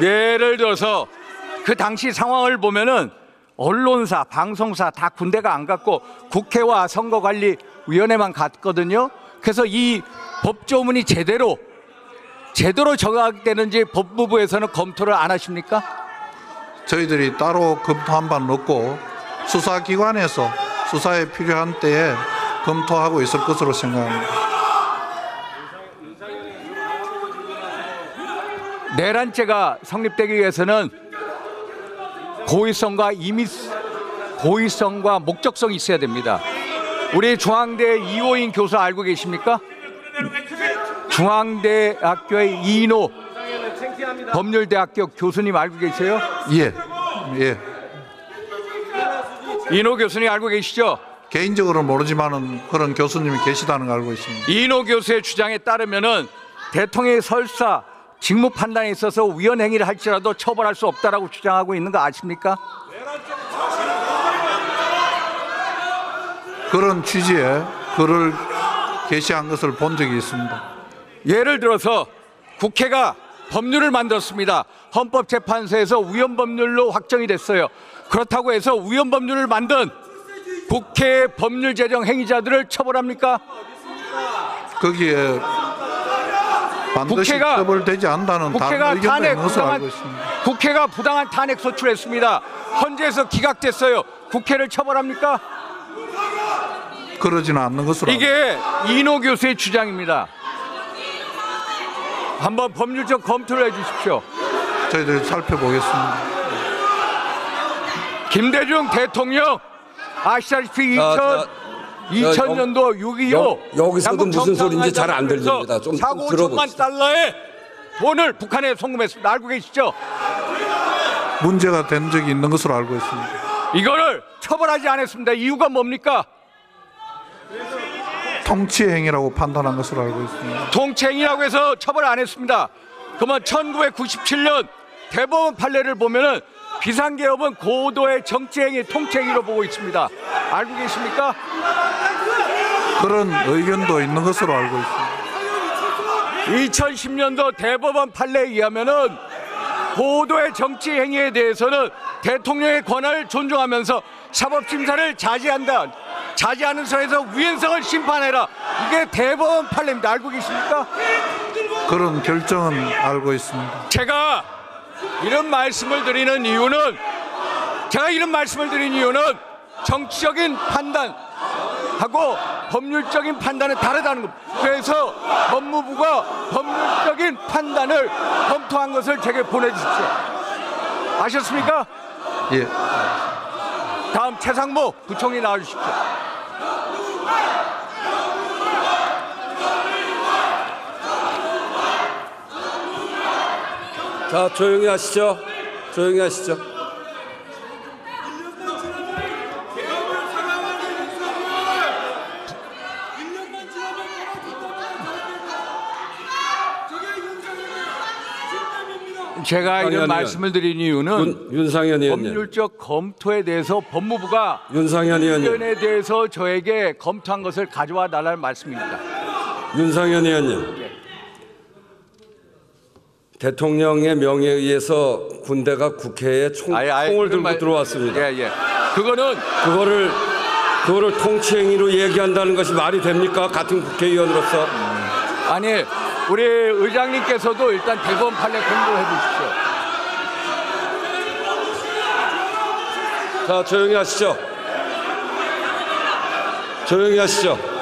예를 들어서 그 당시 상황을 보면은 언론사, 방송사 다 군대가 안 갔고 국회와 선거관리위원회만 갔거든요. 그래서 이 법조문이 제대로 정확되는지 법무부에서는 검토를 안 하십니까? 저희들이 따로 검토한 바는 없고 수사기관에서 수사에 필요한 때에 검토하고 있을 것으로 생각합니다. 내란죄가 성립되기 위해서는 고의성과 목적성이 있어야 됩니다. 우리 중앙대 이호인 교수 알고 계십니까? 중앙대학교의 이인호 법률대학교 교수님 알고 계세요? 예. 이인호 교수님 알고 계시죠? 개인적으로는 모르지만은 그런 교수님이 계시다는 걸 알고 있습니다. 이인호 교수의 주장에 따르면은 대통령의 설사 직무 판단에 있어서 위헌 행위를 할지라도 처벌할 수 없다라고 주장하고 있는 거 아십니까? 그런 취지의 글을 게시한 것을 본 적이 있습니다. 예를 들어서 국회가 법률을 만들었습니다. 헌법재판소에서 위헌 법률로 확정이 됐어요. 그렇다고 해서 위헌 법률을 만든 국회 법률 제정 행위자들을 처벌합니까? 거기에 반드시 국회가 처벌되지 않는다는 다른 의견도 있는 것으로 알고 있습니다. 국회가 부당한 탄핵 소추했습니다. 헌재에서 기각됐어요. 국회를 처벌합니까? 그러지는 않는 것으로 이게 이인호 교수의 주장입니다. 한번 법률적 검토를 해주십시오. 저희들이 살펴보겠습니다. 김대중 대통령 아시다시피 2000년도 6.25 여기서도 무슨 소리인지 잘 안 들립니다. 좀 4억 5천만 들어봅시다. 달러의 돈을 북한에 송금했습니다. 알고 계시죠? 문제가 된 적이 있는 것으로 알고 있습니다. 이거를 처벌하지 않았습니다. 이유가 뭡니까? 통치행위라고 판단한 것으로 알고 있습니다. 통치행위라고 해서 처벌 안 했습니다. 그러면 1997년 대법원 판례를 보면은 비상계엄은 고도의 정치행위, 통치행위로 보고 있습니다. 알고 계십니까? 그런 의견도 있는 것으로 알고 있습니다. 2010년도 대법원 판례에 의하면은 고도의 정치행위에 대해서는 대통령의 권한을 존중하면서 사법심사를 자제하는 선에서 위헌성을 심판해라. 이게 대법원 판례입니다. 알고 계십니까? 그런 결정은 알고 있습니다. 제가 이런 말씀을 드리는 이유는 정치적인 판단하고 법률적인 판단은 다르다는 겁니다. 그래서 법무부가 법률적인 판단을 검토한 것을 제게 보내주십시오. 아셨습니까? 예. 다음 최상무 부총리 나와주십시오. 자, 조용히 하시죠. 조용히 하시죠. 제가 이런 말씀을 드린 이유는 윤상현 의원님. 법률적 검토에 대해서 법무부가 윤상현 의원님. 의견에 대해서 저에게 검토한 것을 가져와 달라는 말씀입니다. 윤상현 의원님. 대통령의 명예에 의해서 군대가 국회에 총을 들고 들어왔습니다. 그거를 통치행위로 얘기한다는 것이 말이 됩니까? 같은 국회의원으로서. 아니, 우리 의장님께서도 일단 대법원 판례 공부해 주십시오. 자, 조용히 하시죠. 조용히 하시죠.